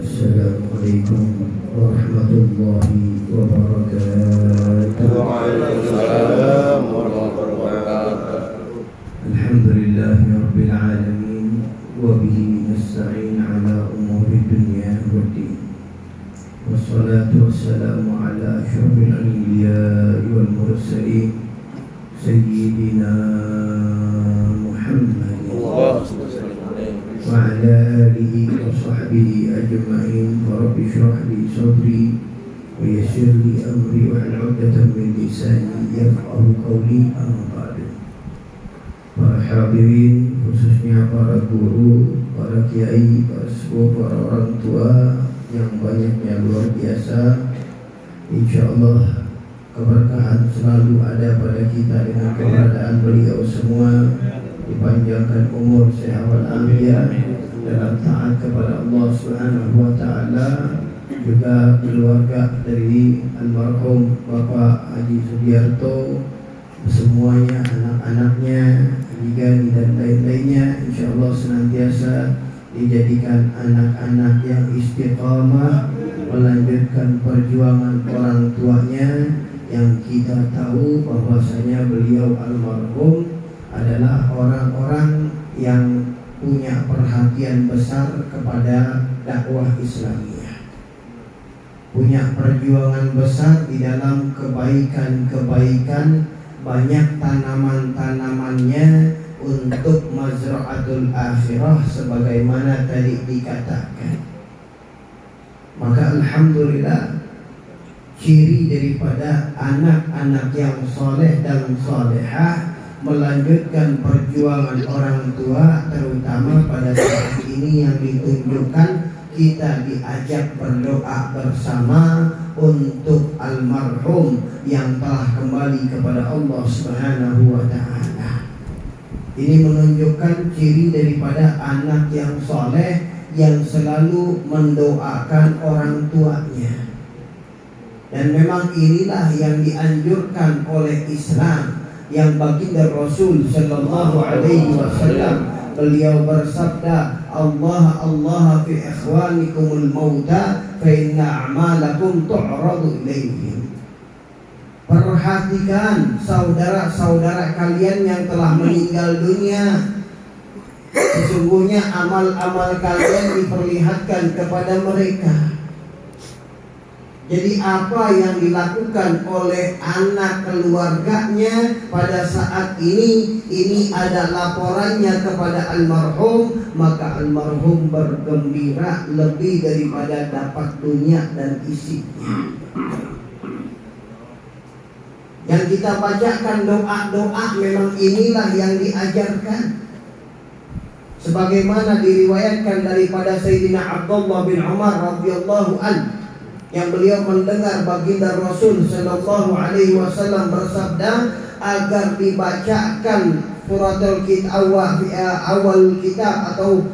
Assalamualaikum warahmatullahi wabarakatuh. Waalaikumsalam warahmatullahi wabarakatuh. Alhamdulillahi rabbil alamin wa bihi nasta'in ala umuri dunya waddin. Wassalatu wassalamu ala asyrafil anbiya'i wal mursalin sayyidina Muhammad wa ala alihi wa sahbihi ajma'in. Rabbi shrah li sadri wa yassir li amri wa hlul 'uqdatam min lisani yafqahu qawli. Amma ba'du. Para hadirin, khususnya para guru, para kiai, para sepuh, para orang tua yang banyaknya luar biasa, insyaallah keberkahan selalu ada pada kita dengan keberadaan beliau semua. Dipanjangkan umur, sehat walafiat dalam taat kepada Allah Subhanahu wa taala. Juga keluarga dari almarhum Bapak Haji Sugiarto, semuanya, anak-anaknya, Gani dan lain-lainnya, insyaallah senantiasa dijadikan anak-anak yang istiqamah melanjutkan perjuangan orang tuanya, yang kita tahu bahwasanya beliau almarhum adalah orang-orang yang punya perhatian besar kepada dakwah Islamiyah, punya perjuangan besar di dalam kebaikan-kebaikan, banyak tanaman-tanamannya untuk mazra'atul akhirah sebagaimana tadi dikatakan. Maka alhamdulillah, ciri daripada anak-anak yang soleh dan solehah melanjutkan perjuangan orang tua, terutama pada saat ini yang ditunjukkan kita diajak berdoa bersama untuk almarhum yang telah kembali kepada Allah Subhanahu wa taala. Ini menunjukkan ciri daripada anak yang soleh yang selalu mendoakan orang tuanya. Dan memang inilah yang dianjurkan oleh Islam, yang baginda Rasul sallallahu alaihi wasallam beliau bersabda, Allah fi ikhwanikumul mauta fa inna a'malakum tu'radu ilaihim. Perhatikan saudara-saudara kalian yang telah meninggal dunia, sesungguhnya amal-amal kalian diperlihatkan kepada mereka. Jadi apa yang dilakukan oleh anak keluarganya pada saat ini ada laporannya kepada almarhum, maka almarhum bergembira lebih daripada dapat dunia dan isinya. Yang kita bacakan doa-doa memang inilah yang diajarkan. Sebagaimana diriwayatkan daripada Sayyidina Abdullah bin Umar radhiyallahu anhu, yang beliau mendengar baginda Rasul sallallahu alaihi wasallam bersabda agar dibacakan suratul awal kitab atau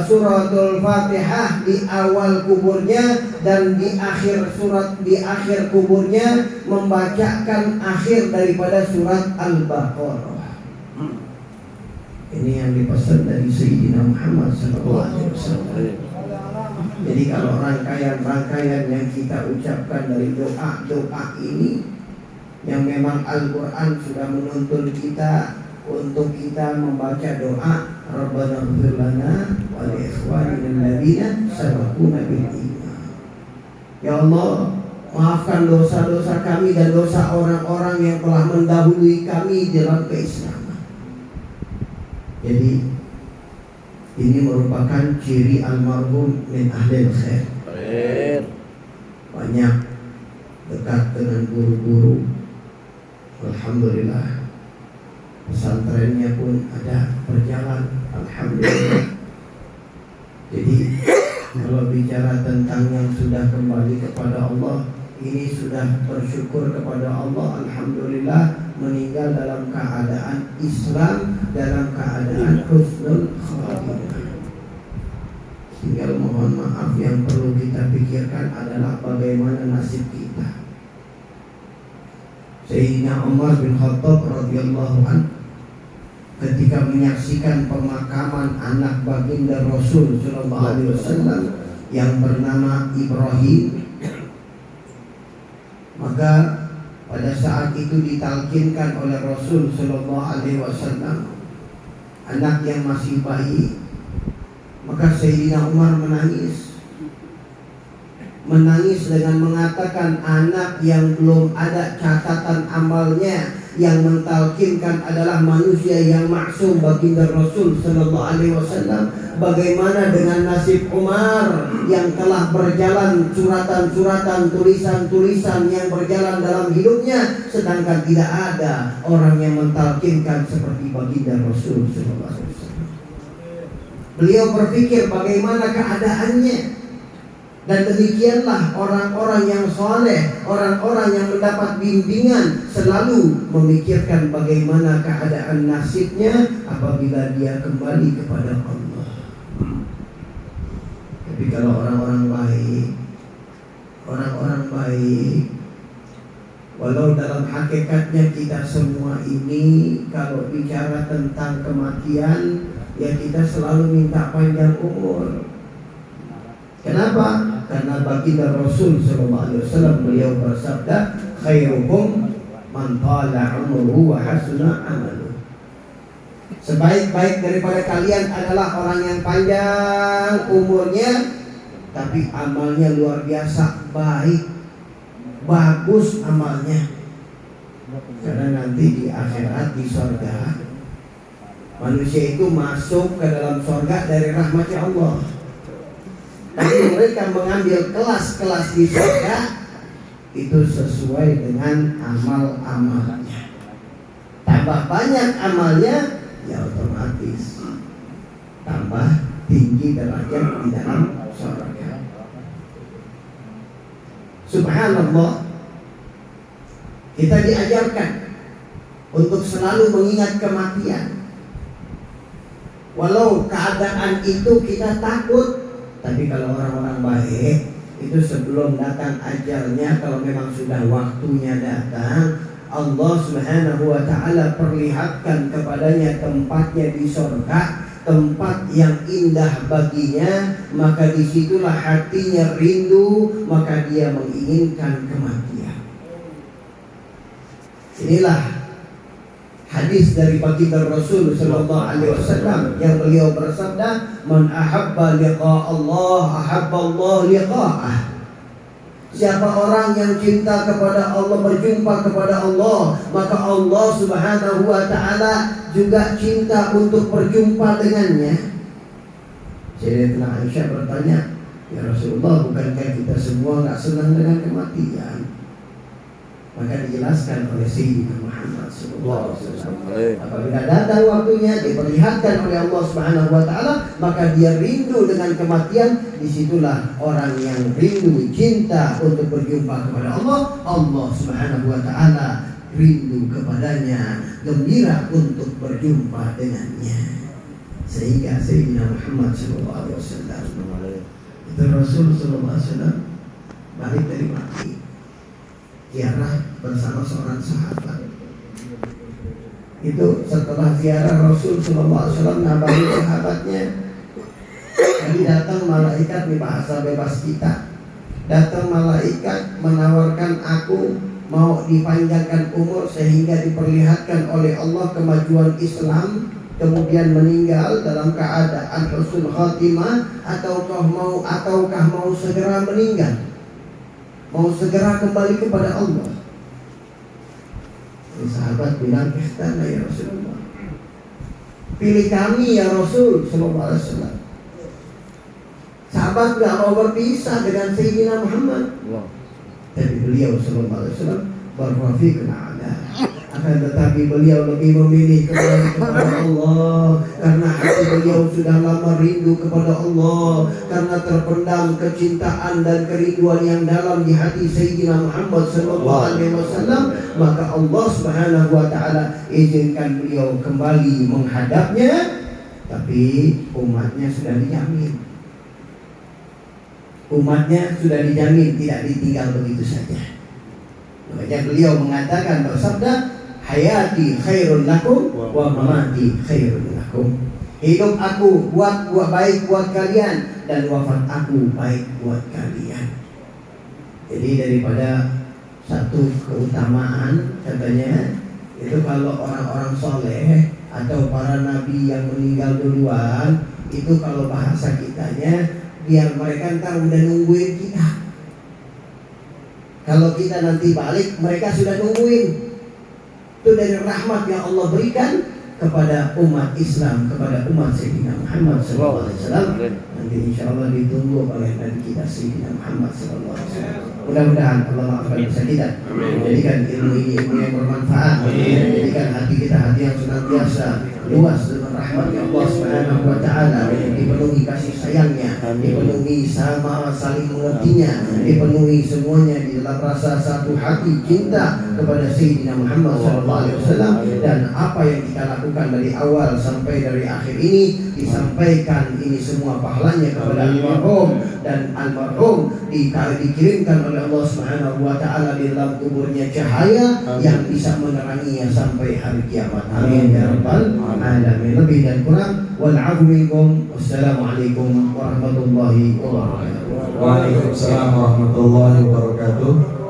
suratul Fatihah di awal kuburnya, dan di akhir kuburnya membacakan akhir daripada surat Al-Baqarah. Ini yang dipesan dari Sayyidina Muhammad sallallahu alaihi wasallam. Jadi kalau rangkaian-rangkaian yang kita ucapkan dari doa-doa ini, yang memang Al-Quran sudah menuntun kita untuk kita membaca doa Rabbana ighfir lana wa li ikhwanina alladziina sabaquna bil iman. Ya Allah, maafkan dosa-dosa kami dan dosa orang-orang yang telah mendahului kami dalam keislaman. Jadi ini merupakan ciri almarhum min ahlil khair. Banyak dekat dengan guru-guru. Alhamdulillah, pesantrennya pun ada berjalan. Alhamdulillah. Jadi kalau bicara tentang yang sudah kembali kepada Allah, ini sudah bersyukur kepada Allah. Alhamdulillah, meninggal dalam keadaan Islam, dalam keadaan husnul khatimah. Tinggal mohon maaf, yang perlu kita pikirkan adalah bagaimana nasib kita. Sayyidina Umar bin Khattab radhiyallahu anhu ketika menyaksikan pemakaman anak baginda Rasul sallallahu alaihi wasallam, yang bernama Ibrahim. Maka pada saat itu ditalkinkan oleh Rasul Sallallahu Alaihi Wasallam, anak yang masih bayi. Maka Sayyidina Umar menangis dengan mengatakan, anak yang belum ada catatan amalnya, yang mentalkinkan adalah manusia yang maksum, baginda Rasul Sallallahu Alaihi Wasallam. Bagaimana dengan nasib Umar yang telah berjalan suratan-suratan, tulisan-tulisan yang berjalan dalam hidupnya, sedangkan tidak ada orang yang mentalkinkan seperti baginda Rasul Sallallahu Alaihi Wasallam. Beliau berpikir bagaimana keadaannya. Dan demikianlah orang-orang yang soleh, orang-orang yang mendapat bimbingan, selalu memikirkan bagaimana keadaan nasibnya apabila dia kembali kepada Allah. Tapi kalau orang-orang baik, walau dalam hakikatnya kita semua ini kalau bicara tentang kematian, ya kita selalu minta panjang umur. Kenapa? Karena baginda Rasul Sallallahu Alaihi Wasallam beliau bersabda, khairukum man tala umruhu wa hasuna amaluhu. Sebaik-baik daripada kalian adalah orang yang panjang umurnya, tapi amalnya luar biasa baik, bagus amalnya. Karena nanti di akhirat, di surga, manusia itu masuk ke dalam surga dari rahmatnya Allah. Tapi mereka mengambil kelas-kelas di surga itu sesuai dengan amal-amalnya. Tambah banyak amalnya, ya otomatis tambah tinggi derajat di dalam surga. Subhanallah, kita diajarkan untuk selalu mengingat kematian. Walau keadaan itu kita takut, tapi kalau orang-orang baik itu sebelum datang ajalnya, kalau memang sudah waktunya datang, Allah Subhanahu wa Ta'ala perlihatkan kepadanya tempatnya di surga, tempat yang indah baginya, maka disitulah hatinya rindu, maka dia menginginkan kematian. Inilah hadis dari baginda Rasul Sallallahu Alaihi Wasallam yang beliau bersabda, man ahabba liqa Allah ahabba Allah liqa'ah. Siapa orang yang cinta kepada Allah, berjumpa kepada Allah, maka Allah Subhanahu wa Ta'ala juga cinta untuk berjumpa dengannya. Sayyidatina Aisyah bertanya, ya Rasulullah, bukankah kita semua nggak senang dengan kematian? Maka dijelaskan oleh Sayyidina Muhammad SAW, apabila datang waktunya, diperlihatkan oleh Allah Subhanahu wa Ta'ala, maka dia rindu dengan kematian. Disitulah orang yang rindu, cinta untuk berjumpa kepada Allah, Allah Subhanahu wa Ta'ala rindu kepadanya, gembira untuk berjumpa dengannya. Sehingga Sayyidina Muhammad SAW, itu Rasul SAW balik dari mati, ziarah bersama seorang sahabat. Itu setelah ziarah Rasul SAW nabari sahabatnya, jadi datang malaikat, di bahasa bebas kita, datang malaikat menawarkan, aku mau dipanjangkan umur sehingga diperlihatkan oleh Allah kemajuan Islam, kemudian meninggal dalam keadaan husnul khatimah, ataukah mau segera meninggal, mau segera kembali kepada Allah. Sahabat bilang, "Ihtana ya Rasulullah, pilih kami ya Rasul Sallallahu Alaihi Wasallam." Sahabat gak mau berpisah dengan Sayyidina Muhammad, tapi beliau Sallallahu Alaihi Wasallam berrafiqun a'la. Akan tetapi beliau lebih memilih kepada Allah, karena hati beliau sudah lama rindu kepada Allah, karena terpendam kecintaan dan kerinduan yang dalam di hati Sayyidina Muhammad Sallallahu Alaihi Wasallam. Maka Allah Subhanahu wa Ta'ala izinkan beliau kembali menghadapnya, tapi umatnya sudah dijamin. Umatnya sudah dijamin tidak ditinggal begitu saja. Makanya beliau mengatakan, bersabda, hayati khairun lakum wa mamati khairun lakum. Hidup aku buat baik buat kalian, dan wafat aku baik buat kalian. Jadi daripada satu keutamaan katanya itu kalau orang-orang soleh atau para nabi yang meninggal duluan itu kalau bahasa kitanya biar mereka ntar udah nungguin kita. Kalau kita nanti balik mereka sudah nungguin. Itu dari rahmat yang Allah berikan kepada umat Islam, kepada umat Sayyidina Muhammad SAW. Nanti insya Allah ditunggu oleh Nabi kita Sayyidina Muhammad SAW. Mudah-mudahan Allah maafkan dosa kita, menjadikan ilmu ini ilmu yang bermanfaat, menjadikan hati kita hati yang senantiasa luas dengan rahmatnya Allah Subhanahu wa Ta'ala, dipenuhi kasih sayangnya, dipenuhi sama saling mengertinya, dipenuhi semuanya di dalam rasa satu hati cinta kepada Sayyidina Muhammad SAW. Dan apa yang kita lakukan dari awal sampai dari akhir ini disampaikan ini semua pahalanya kepada almarhum, dan almarhum dikirimkan oleh Allah Subhanahu wa Ta'ala di dalam kuburnya cahaya yang bisa meneranginya sampai hari kiamat. Amin ya rabbal alamin. Lebih dan kurang wal'afu minkum. Wassalamualaikum warahmatullahi wabarakatuh. Waalaikumsalam warahmatullahi wabarakatuh.